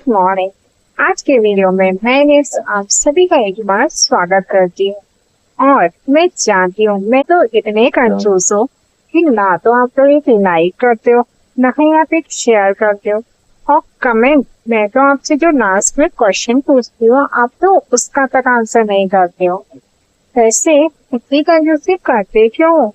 Morning. आज के video में मैंने आप सभी का एक बार स्वागत करती हूँ और मैं जानती हूँ मैं तो इतने कंफ्यूज हूँ कि ना तो आप लोग एक लाइक करते हो, ना ही आप एक शेयर करते हो और कमेंट। मैं तो आपसे जो लास्ट में क्वेश्चन पूछती हूँ आप तो उसका तक आंसर नहीं करते हो। वैसे इतनी कंफ्यूज करते क्यों हो?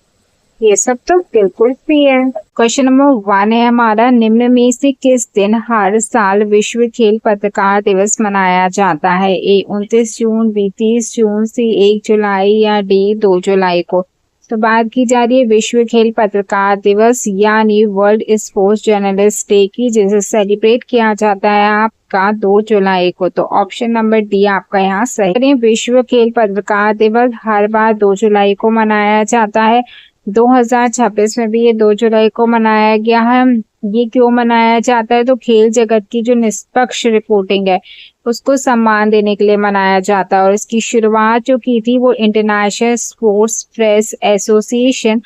ये सब तो बिल्कुल फ्री है। क्वेश्चन नंबर 1 है हमारा, निम्न में से किस दिन हर साल विश्व खेल पत्रकार दिवस मनाया जाता है? ए 29 जून, बी 30 जून, सी 1 जुलाई या डी 2 जुलाई को? तो बात की जा रही है विश्व खेल पत्रकार दिवस यानी वर्ल्ड स्पोर्ट्स जर्नलिस्ट डे की, जिसे सेलिब्रेट किया जाता है आपका 2 जुलाई को। तो ऑप्शन नंबर डी आपका यहाँ सही। विश्व खेल पत्रकार दिवस हर बार 2 जुलाई को मनाया जाता है। 2026 में भी ये 2 जुलाई को मनाया गया है। ये क्यों मनाया जाता है? तो खेल जगत की जो निष्पक्ष रिपोर्टिंग है उसको सम्मान देने के लिए मनाया जाता है। और इसकी शुरुआत जो की थी वो इंटरनेशनल स्पोर्ट्स प्रेस एसोसिएशन,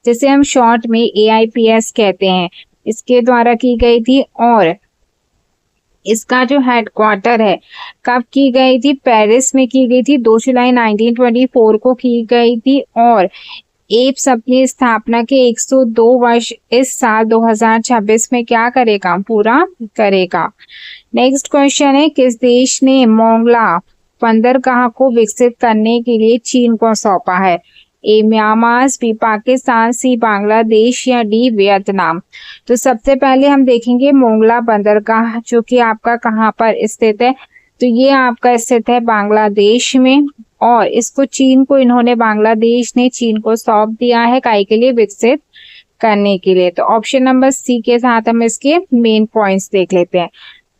जिसे हम शॉर्ट में AIPS कहते हैं, इसके द्वारा की गई थी। और इसका जो हेडक्वार्टर है कब की गई थी? पेरिस में की गई थी। 2 जुलाई 1924 को की गई थी। और एप्स अपनी स्थापना के 102 वर्ष इस साल 2026 में क्या करेगा? पूरा करेगा। नेक्स्ट क्वेश्चन है, किस देश ने मोंगला बंदरगाह को विकसित करने के लिए चीन को सौंपा है? ए म्यांमार, बी पाकिस्तान, सी बांग्लादेश या डी वियतनाम? तो सबसे पहले हम देखेंगे मोंगला बंदरगाह जो कि आपका कहाँ पर स्थित है। तो ये आपका स्थित है बांग्लादेश में और इसको चीन को बांग्लादेश ने चीन को सौंप दिया है काहे के लिए? विकसित करने के लिए। तो ऑप्शन नंबर सी के साथ हम इसके मेन पॉइंट्स देख लेते हैं।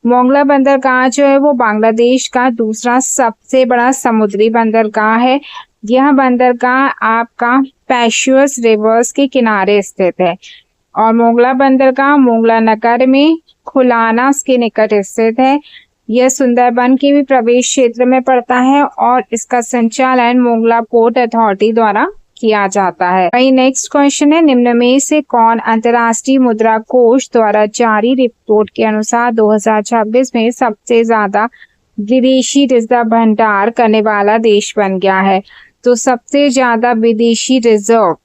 मोंगला बंदरगाह जो है वो बांग्लादेश का दूसरा सबसे बड़ा समुद्री बंदरगाह है। यह बंदरगाह आपका पेशुअस रिवर्स के किनारे स्थित है और मोंगला बंदरगाह मोंगला नगर में खुलाना के निकट स्थित है। यह सुंदरबन के भी प्रवेश क्षेत्र में पड़ता है और इसका संचालन मोंगला पोर्ट अथॉरिटी द्वारा किया जाता है। वही नेक्स्ट क्वेश्चन है, निम्न में से कौन अंतर्राष्ट्रीय मुद्रा कोष द्वारा जारी रिपोर्ट के अनुसार 2026 में सबसे ज्यादा विदेशी रिजर्व भंडार करने वाला देश बन गया है? तो सबसे ज्यादा विदेशी रिजर्व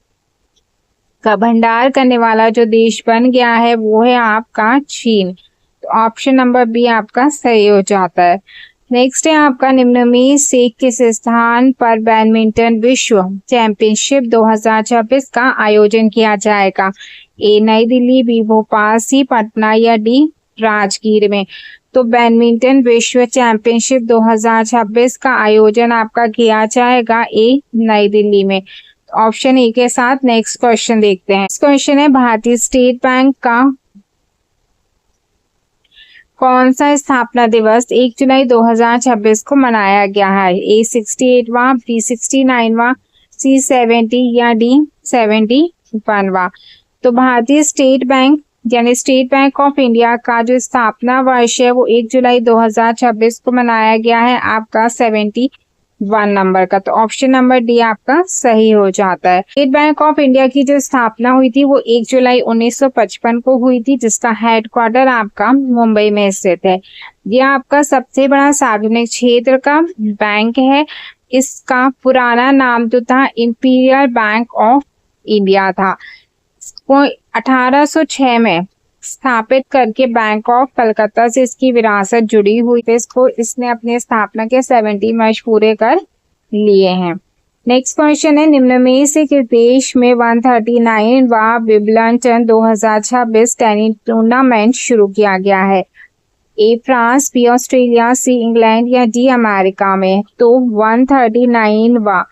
का भंडार करने वाला जो देश बन गया है वो है आपका चीन। तो ऑप्शन नंबर बी आपका सही हो जाता है। नेक्स्ट है आपका, निम्न में से किस स्थान पर बैडमिंटन विश्व चैंपियनशिप 2026 का आयोजन किया जाएगा? ए नई दिल्ली, बी भोपाल, सी पटना या डी राजगीर में? तो बैडमिंटन विश्व चैंपियनशिप 2026 का आयोजन आपका किया जाएगा ए नई दिल्ली में। ऑप्शन ए के साथ नेक्स्ट क्वेश्चन देखते हैं। नेक्स्ट क्वेश्चन है, भारतीय स्टेट बैंक का कौन सा स्थापना दिवस 1 जुलाई 2026 को मनाया गया है? ए 68वां, बी 69वां, सी 70 या डी 71वां? तो भारतीय स्टेट बैंक यानी स्टेट बैंक ऑफ इंडिया का जो स्थापना वर्ष है वो 1 जुलाई 2026 को मनाया गया है आपका 71 नंबर का। तो ऑप्शन नंबर डी आपका सही हो जाता है। स्टेट बैंक ऑफ इंडिया की जो स्थापना हुई थी वो 1 जुलाई 1955 को हुई थी, जिसका हेडक्वार्टर आपका मुंबई में स्थित है। यह आपका सबसे बड़ा सार्वजनिक क्षेत्र का बैंक है। इसका पुराना नाम जो था इंपीरियल बैंक ऑफ इंडिया था। इसको 1806 में स्थापित करके बैंक ऑफ कलकत्ता से इसकी विरासत जुड़ी हुई थी। इसने अपने स्थापना के 70 वर्ष पूरे कर लिए हैं। नेक्स्ट क्वेश्चन है, निम्न में से किस देश में 139वां विंबलडन 2026 टेनिस टूर्नामेंट शुरू किया गया है? A France, B Australia, C England या डी अमेरिका में? तो 139वां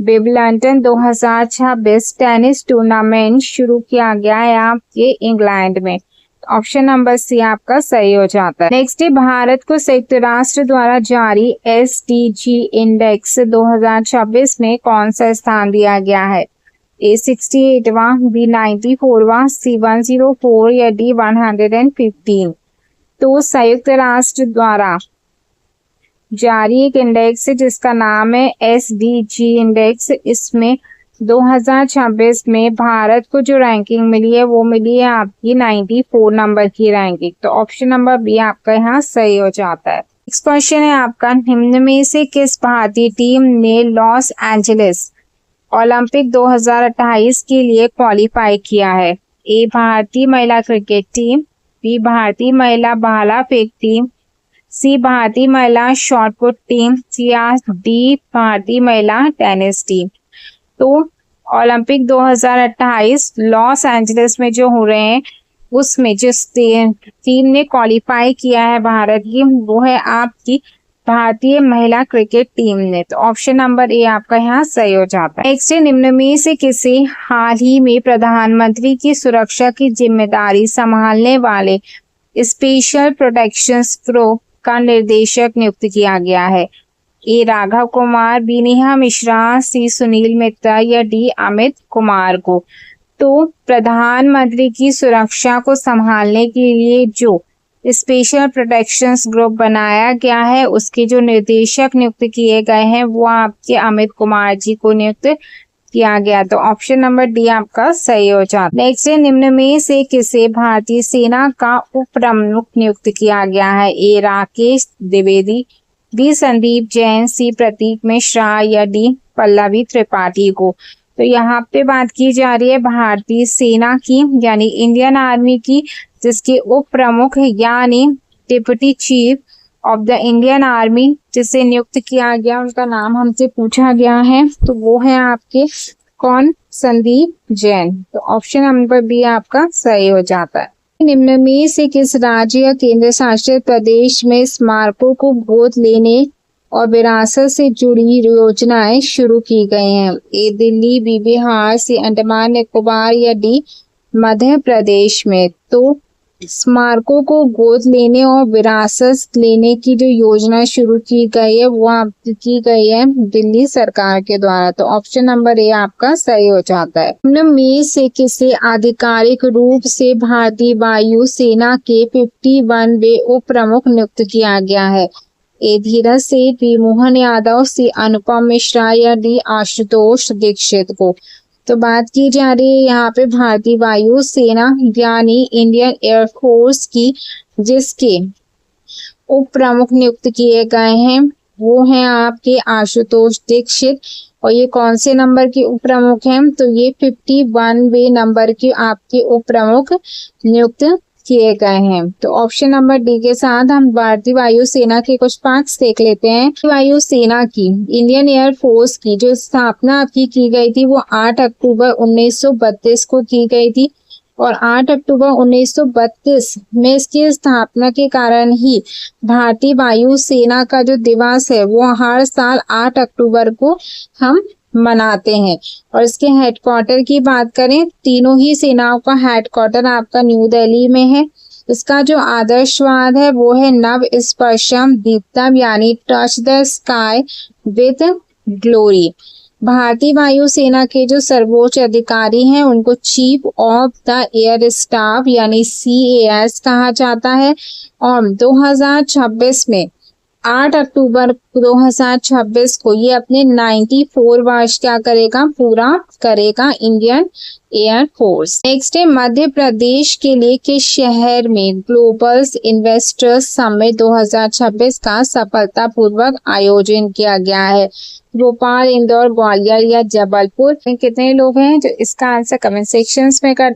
विंबलडन 2026 टेनिस टूर्नामेंट शुरू किया गया है आपके इंग्लैंड में। ऑप्शन नंबर सी आपका सही हो जाता है। नेक्स्ट है, भारत को संयुक्त राष्ट्र द्वारा जारी SDG इंडेक्स 2026 में कौन सा स्थान दिया गया है? ए 68वां, बी 94वां, सी 104 या डी 115? तो संयुक्त राष्ट्र द्वारा जारी एक इंडेक्स है जिसका नाम है SDG इंडेक्स। इसमें 2026 में भारत को जो रैंकिंग मिली है वो मिली है आपकी 94 नंबर की रैंकिंग। तो ऑप्शन नंबर बी आपका यहाँ सही हो जाता है। नेक्स्ट क्वेश्चन है आपका, निम्न में से किस भारतीय टीम ने लॉस एंजलिस ओलंपिक 2028 के लिए क्वालिफाई किया है? ए भारतीय महिला क्रिकेट टीम, बी भारतीय महिला भाला फेंक टीम, सी भारतीय महिला शॉटपुट टीम, या डी भारतीय महिला टेनिस टीम। तो ओलंपिक 2028 लॉस एंजलिस में जो हो रहे हैं उसमें जिस टीम ने क्वालिफाई किया है भारत की, वो है आपकी भारतीय महिला क्रिकेट टीम ने। तो ऑप्शन नंबर ए आपका यहाँ सही हो जाता है। नेक्स्ट, निम्न में से किसे हाल ही में प्रधानमंत्री की सुरक्षा की जिम्मेदारी संभालने वाले स्पेशल प्रोटेक्शन ग्रुप का निर्देशक नियुक्त किया गया है? ए राघव कुमार, बी नेहा मिश्रा, सी सुनील मित्रा, या डी अमित कुमार को। तो प्रधानमंत्री की सुरक्षा को संभालने के लिए जो स्पेशल प्रोटेक्शन ग्रुप बनाया गया है उसके जो निर्देशक नियुक्त किए गए हैं वो आपके अमित कुमार जी को नियुक्त किया गया। तो ऑप्शन नंबर डी आपका सही हो जाता है। नेक्स्ट है, निम्न में से किसे भारतीय सेना का उप प्रमुख नियुक्त किया गया है? ए राकेश द्विवेदी, बी संदीप जैन, सी प्रतीक मिश्रा, या डी पल्लवी त्रिपाठी को। तो यहाँ पे बात की जा रही है भारतीय सेना की यानी इंडियन आर्मी की, जिसके उप प्रमुख यानी deputy chief of the Indian army जिसे नियुक्त किया गया, उनका नाम हमसे पूछा गया है। तो वो है आपके कौन? संदीप जैन। तो ऑप्शन नंबर बी आपका सही हो जाता है। निम्न में से किस राज्य या केंद्र शासित प्रदेश में स्मारकों को गोद लेने और विरासत से जुड़ी योजनाएं शुरू की गई हैं? ए दिल्ली, बी बिहार, सी अंडमान निकोबार, या डी मध्य प्रदेश में। तो स्मारकों को गोद लेने और विरासत लेने की जो योजना शुरू की गई है वो की गई है दिल्ली सरकार के द्वारा। तो ऑप्शन नंबर ए आपका सही हो जाता है। निम्न में से किसे आधिकारिक रूप से भारतीय वायु सेना के 51वें उप प्रमुख नियुक्त किया गया है? ए धीरज सेठ, बी मोहन यादव, सी अनुपम मिश्रा, या डी आशुतोष दीक्षित को। तो बात की जा रही है यहाँ पे भारतीय वायु सेना यानी इंडियन एयरफोर्स की, जिसके उप प्रमुख नियुक्त किए गए हैं वो हैं आपके आशुतोष दीक्षित। और ये कौन से नंबर के उप प्रमुख हैं? तो ये 51वें नंबर के आपके उप प्रमुख नियुक्त किए गए हैं। तो ऑप्शन नंबर डी के साथ हम भारतीय वायु सेना के कुछ फैक्ट्स देख लेते हैं। वायु सेना की इंडियन एयर फोर्स की जो स्थापना आपकी की गई थी वो 8 अक्टूबर 1932 को की गई थी। और 8 अक्टूबर 1932 में इसकी स्थापना के कारण ही भारतीय वायु सेना का जो दिवस है वो हर साल 8 अक्टूबर को हम मनाते हैं। और इसके हेडक्वार्टर की बात करें, तीनों ही सेनाओं का हेडक्वार्टर आपका न्यू दिल्ली में है। इसका जो आदर्शवाद है वो है नव स्पर्शम दीप्तम यानी touch the sky with glory. भारतीय वायु सेना के जो सर्वोच्च अधिकारी हैं उनको chief of the air staff यानी CAS कहा जाता है। और 2026 में 8 अक्टूबर 2026 को ये अपने 94 वर्ष क्या करेगा? पूरा करेगा इंडियन एयर फोर्स। नेक्स्ट है, मध्य प्रदेश के लिए किस शहर में ग्लोबल इन्वेस्टर्स समिट 2026 का सफलतापूर्वक आयोजन किया गया है? भोपाल, इंदौर, ग्वालियर, या जबलपुर। कितने लोग हैं जो इसका आंसर कमेंट सेक्शंस में कर